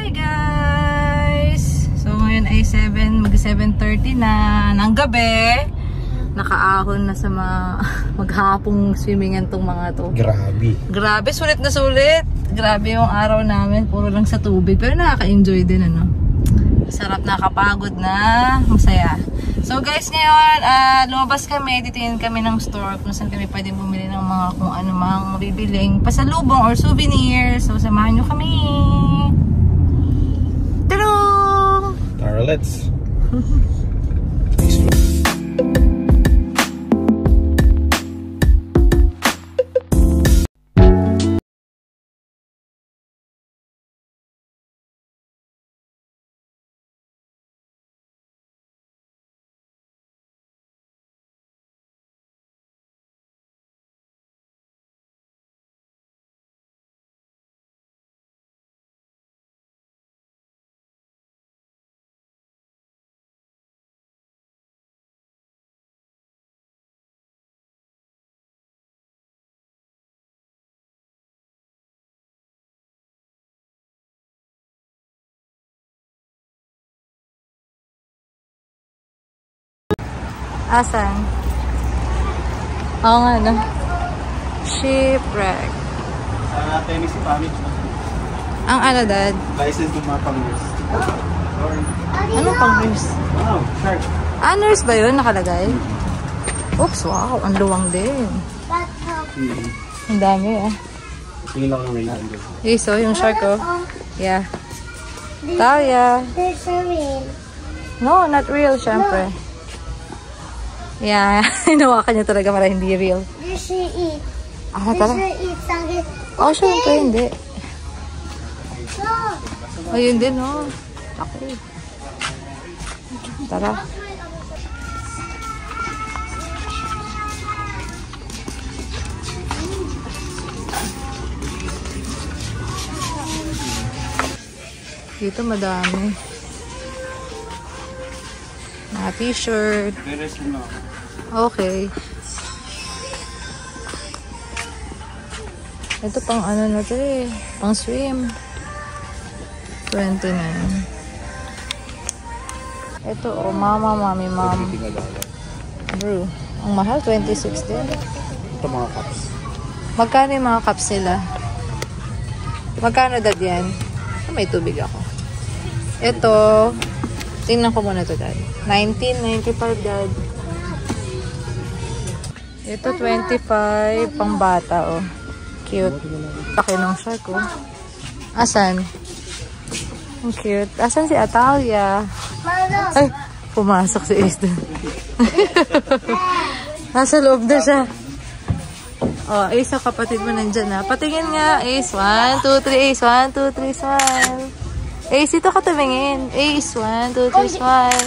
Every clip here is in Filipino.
Hi guys! So ngayon ay 7:30 na ng gabi. Nakaahon na sa maghapong swimmingan tong mga to. Grabe. Grabe, sulit na sulit. Grabe yung araw namin, puro lang sa tubig. Pero nakaka-enjoy din, ano. Sarap, nakapagod na, masaya. So guys, ngayon, lumabas kami, titingin kami ng store kung saan kami pwede bumili ng mga kung ano mang bibiling pasalubong or souvenir. So samahan nyo kami. Tarong! Tara, let's. Asan? Oo nga, no? Shipwreck. Sa Tennessee Pamit. Ang ano, Dad? License ng mga pang-nurse. Ano pang-nurse? Wow, shark. Nurse ba yun nakalagay? Oops, wow. Ang luwang din. Ang dami, ah. Tingin lang ang rain. So, yung shark, oh. Yeah. Talia. There's a real. No, not real, syempre. Yeah, hinawakan niya talaga para hindi real. There's a eat. Tara. Oh, syempre, hindi. No. Ayun din, oh. Okay. Tara. Dito madami. Mga t-shirt. Okay. Ito pang ano na ito eh. Pang swim. 29. Ito oh, mama, mami, mom. Bro, ang mahal, 26 din. Ito mga cups. Magkano yung mga cups nila? Magkano, Dad, yan? May tubig ako. Ito, tingnan ko muna ito, Dad. 19.95, Dad. Ito, 25, pang bata, oh. Cute. Laki ng shark, oh. Asan? Ang cute. Asan si Atalia? Ay, pumasok si Ace dun. Nasa loob na siya. Oh, Ace, ang kapatid mo nandyan na. Patingin nga, Ace. 1, 2, 3, Ace. 1, 2, 3, smile. Ace, ito ka tumingin. Ace, 1, 2, 3, smile.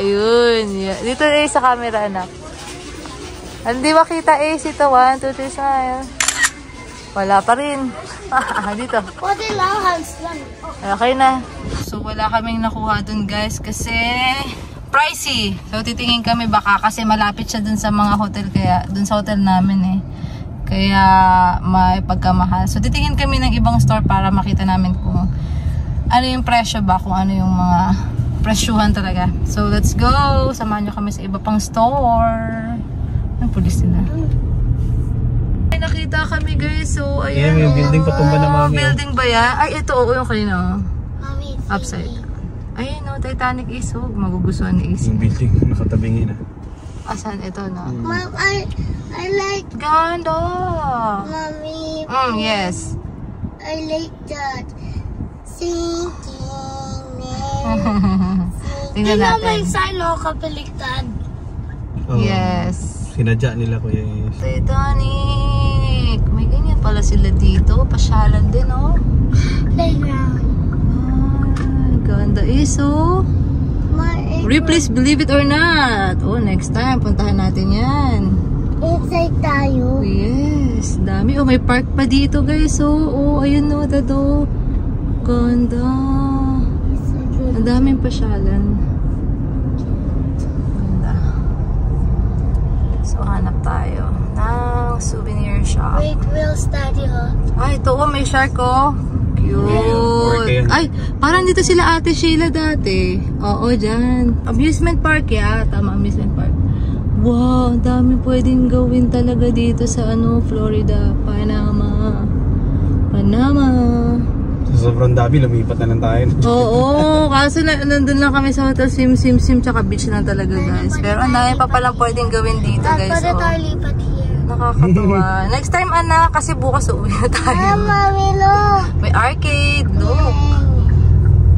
Ayun. Dito, Ace, sa camera, anak. Hindi makita, Ace, ito. 1, 2, 3, smile. Wala pa rin. Dito. Pwede lang, hands lang. Okay na. So, wala kaming nakuha dun, guys, kasi pricey. So, titingin kami baka kasi malapit siya dun sa mga hotel, kaya dun sa hotel namin eh. Kaya may pagkamahal. So, titingin kami ng ibang store para makita namin kung ano yung presyo ba, kung ano yung mga presyuhan talaga. So, let's go. Samahan nyo kami sa iba pang store. Ang pulis nila. Ay, nakita kami, guys. So, ayan. Yung building patumba na mami. Building ba yan? Ay, ito. Oo, yung kanina. Mami, Upside. Ayun, no. Titanic is. Oh, magugustuhan ni Is. Yung building, nakatabingin na. Asan? Ito, no. Mom, I like, Ganda! Mommy. Yes. I like that. Sinking. Tingnan natin. silo kapaliktad. Yes. Sinadya nila, Kuya Is. Titanic! May ganyan pala sila dito. Pasyalan din, oh. Playground. Ganda is, oh. Please believe it or not. Oh, next time, puntahan natin yan. Inside tayo. Yes, dami. Oh, may park pa dito, guys. Oh, ayun, no, dado. Ganda. Ang daming pasyalan. Ganda. So, hanap tayo ng souvenir shop. Wait, we'll study, huh? Ito, oh, may shark, oh. Cute. Ay, parang dito sila Ate Sheila dati. Oo, dyan. Amusement park ya. Tama, amusement park. Wow, ang dami pwedeng gawin talaga dito sa Florida, Panama. Sobrang dami, lumipat na lang tayo. Oo, kaso nandun lang kami sa hotel, sim, tsaka beach lang talaga guys. Pero ang dami pa palang pwedeng gawin dito guys. Pwede Oh. tayo lipat here. Nakakatuwa. Next time anak, kasi bukas uuwi na tayo. Mami, look. May arcade, look.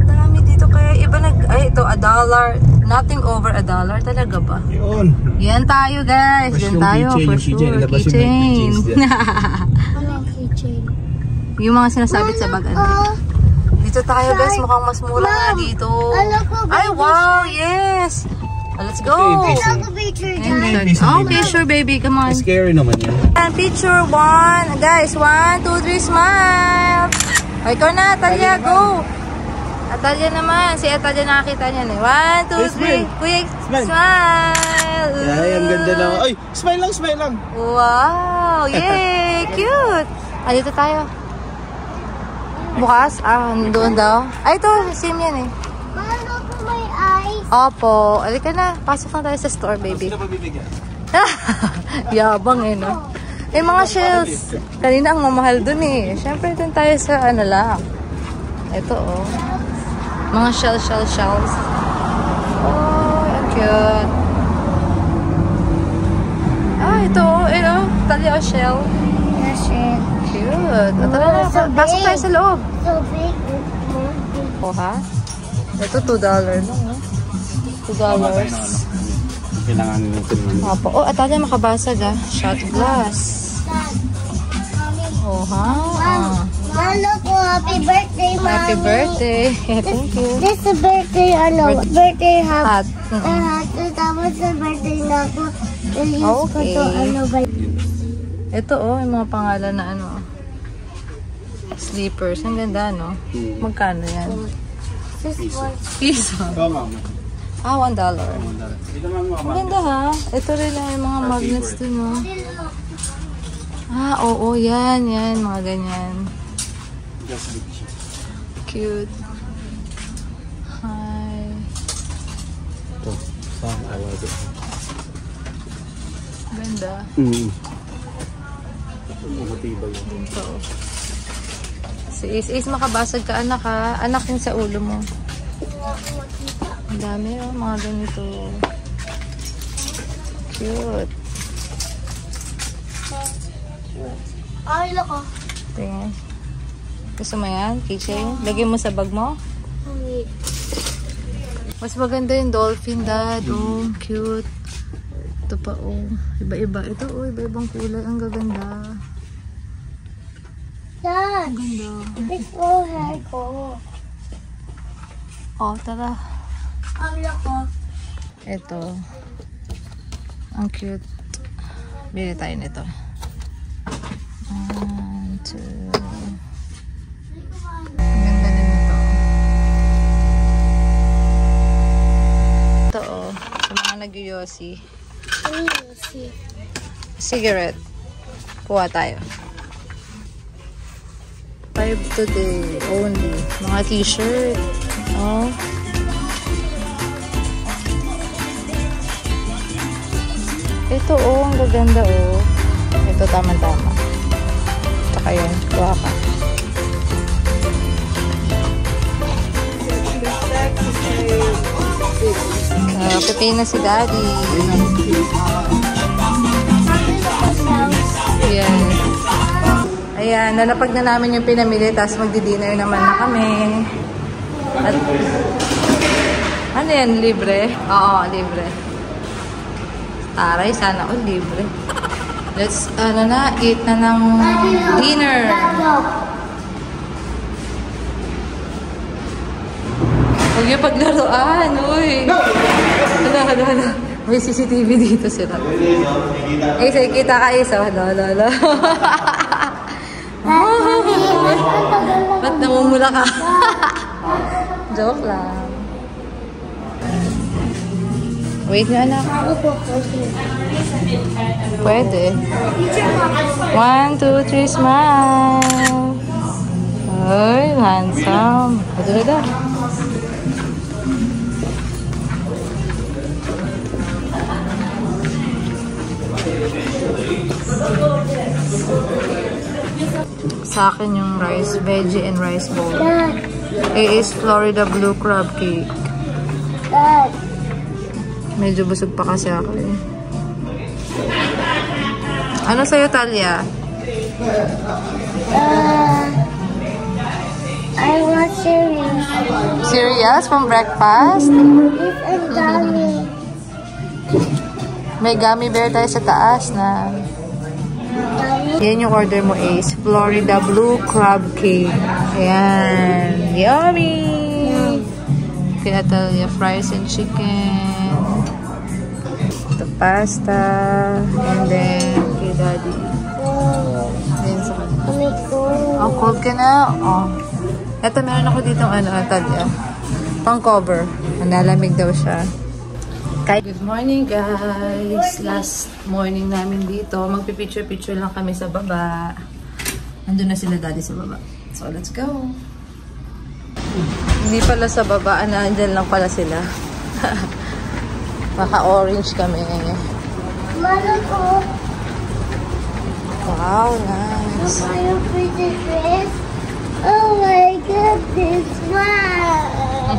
Dami dito kaya iba ay ito, $1. Nothing over $1 talaga ba? Yun. Yan tayo guys, yan tayo for sure. Keychain. Anong keychain? Yung mga sinasabit sa bag. Dito tayo guys, mukhang mas mura nga dito. Ay wow, yes. Let's go. Take a picture, Dad. Okay, sure baby, come on. Scary naman yan. And picture 1. Guys, 1, 2, 3, smile. Ay, ikaw na, Atalia, go. Atalia naman. Si Atalia nakakita niyan eh. 1, 2, 3. Kuya, smile. Ay, ang ganda na. Ay, smile lang. Wow, yay, cute. Ay, dito tayo. Bukas? Doon daw. Ay, ito, same yan eh. Paano ko may eyes? Opo. Alika na. Pasok na tayo sa store, baby. Sino pa bibigyan? Yabang eh, no? Eh, mga shells. Kanina ang mamahal dun eh. Siyempre, dun tayo sa lang. Ito, oh. Mga shells. Oh, ang cute. Ito, Talia shell. Yes, it. Cute. Tara na, pasok tayo sa loob. So big. Oh, ha? Ito, $2 lang, oh. $2. Kailangan natin naman. Opo. Oh, Atalia, makabasag, Shot glass. Oh, ha? Lalo ko, happy birthday, Mommy. Happy birthday. Thank you. This is birthday, birthday hat. Hat. Hat. Tapos sa birthday na ako, release ko Okay. to, ba? Ito, yung mga pangalan na sleepers. Ang ganda, no? Magkano yan? This one. Piso. Ikaw, mama. $1. Dito, mama. Ang ganda, ha? Ito rin yung mga magnets dun, no? Oo, yan. Mga ganyan. Just big siya. Cute. Hi. Ito. Saan tawag ito? Ganda. Matibay yun. Dito. Si Is makabasag ka, anak, ha? Anak yung sa ulo mo. Ang dami, mga ganito. Cute. Ay, loko. Tingnan. Gusto mo yan? Keychain? Lagyan mo sa bag mo? Mas maganda yung dolphin, Dad. Oh, cute. Ito pa, oh. Iba-iba. Ito, oh. Iba-ibang kulay. Ang gaganda. Dad, Ang ganda. big hair ko. Oh, tara. Ang loko. Ito. Ang cute. Bili tayo nito. 1, 2. Ang ganda din ito. Ito, oh. Sa mga nag-yosi. Cigarette. Kuha tayo. 5 today only. Mga t-shirt. Oh. Ito, oh. Ang gaganda, oh. Ito, tama-tama. Tsaka yun. Kuha ka. Puti na si Daddy. Yes. Ayan, nalapag na namin yung pinamili, tapos magdi-dinner naman na kami. At, ano yan, libre? Oo, libre. Taray, sana all libre. Let's, eat na ng dinner. Huwag yung paglaruan, uy. Hala. May CCTV dito sila. Isa, kita ka isa. Hala. Ba't namumula ka? Joke lang. Wait nga, anak. Pwede. 1, 2, 3, smile. Ay, handsome. Ito. Sa akin yung rice, veggie and rice bowl. Dad, A is Florida Blue Crab Cake. Dad. Medyo busog pa kasi ako eh. Ano sa'yo, Talia? I want cereal. Cereals from breakfast? This and gummy. May gummy bear tayo sa taas na. Yan yung order mo, Ace. Florida Blue Crab Cake. Ayan. Yummy! Kaya Talia, fries and chicken. Ito, pasta. And then, kay Daddy. Then, sa oh, cold ka na? Oh. Ito, meron ako dito, Talia. Pang cover. Nalamig daw siya. Good morning, guys. Last morning namin dito. Magpipicture-picture lang kami sa baba. Nandun na sila Daddy sa baba. So, let's go. Hindi pala sa baba. Andyan lang pala sila. Maka-orange kami. Mano ko. Wow, nice. Are you pretty dress? Oh my goodness, wow.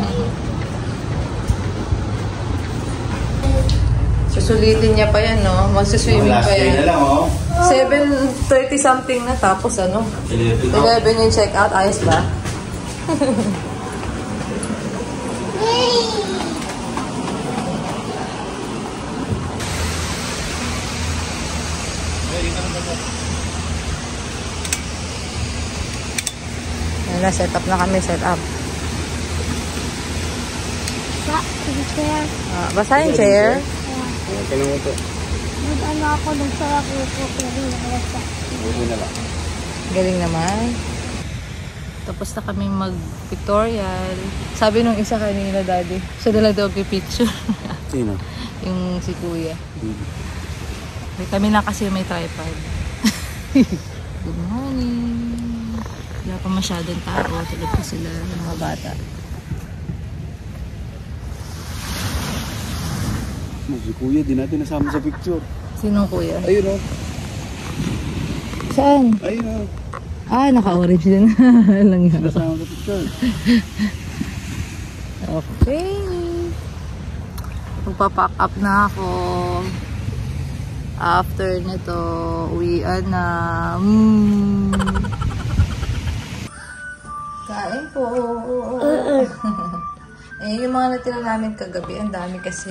Susulitin niya pa yan, no? Magsuswimming pa yan. na lang, oh. 7:30 something na, tapos 11 yung check-out. Ayos ba? Yan na, set up na kami, set up. Basa yung chair. Kailan mo ito? Mag-ano ako dun sa ako pero nakasa. Buti na lang. Galing naman. Tapos na kami mag-pictorial. Sabi nung isa kanina, Daddy, siya na lang daw picture. Sino? Yung si Kuya. Kami na kasi may tripod. Good morning. Wala pa masyadong tao. Tulad pa sila ng mga bata. Si Kuya, di natin nasama sa picture. Sinong Kuya? Ayun, oh. Saan? Ayun, oh. Ah, naka-orange din. Lang yun. Nasama sa picture. Okay. Magpapack up na ako. After nito, uwian na. Kain po. Eh, yung mga natira namin kagabi, ang dami kasi.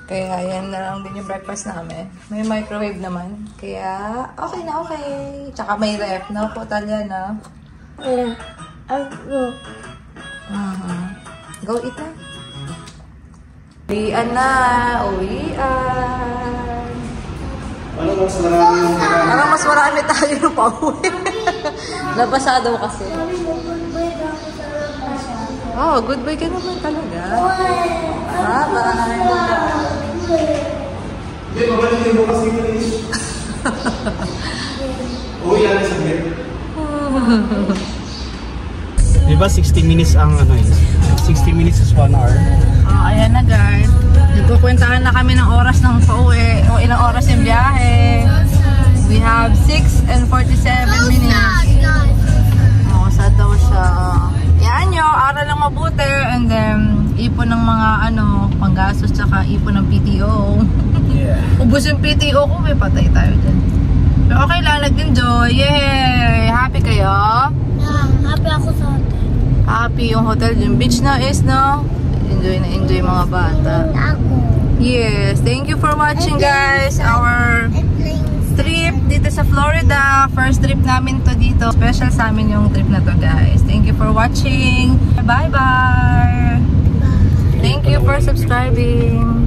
Kaya yan na lang din yung breakfast namin. May microwave naman. Kaya, okay na okay. Tsaka may ref na po, Talia na. Ako. Go eat na. Uwian na. Uwian. Ano mas marami yung Parang mas marami tayo pa uwi. Nabasa daw kasi. Oh, goodbye ka naman talaga. Bye-bye. Hindi, mabalitin mo kasi yung uwi lang sa bed. Diba 60 minutes ang ano yun? 60 minutes is 1 hour. Ayan na guys. Nagkukwentahan na kami ng oras ng pauwi. O ilang oras yung biyahe. We have 6 and 47 minutes. Oh, sad daw siya. Yan nyo, aral lang mabuti. And then, ipon ng mga panggastos tsaka ipon ng PTO. Yeah. Ubus yung PTO ko, may patay tayo dyan. Pero okay lang, nag-enjoy. Yay! Happy kayo? Yeah, happy ako sa hotel. Happy yung hotel. Yung beach na is, no? Enjoy na enjoy mga bata. Ako. Yes, thank you for watching guys. Our trip dito sa Florida. First trip namin to dito. Special sa amin yung trip na to guys. Thank you for watching. Bye-bye. Thank you for subscribing.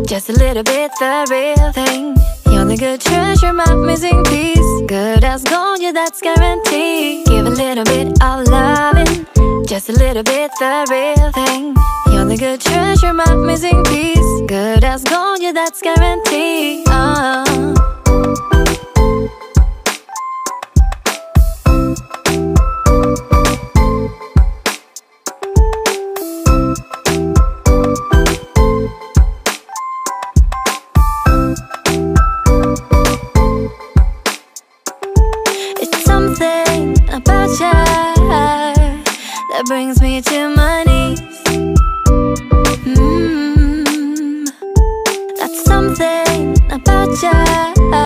Just a little bit the real thing. You're the good treasure, my missing piece. Good as gold, yeah, that's guaranteed. Give a little bit of love. just a little bit the real thing. You're the good treasure, my missing piece. Good as gold, yeah, that's guaranteed. It's something about you that brings me to my knees. That's something about you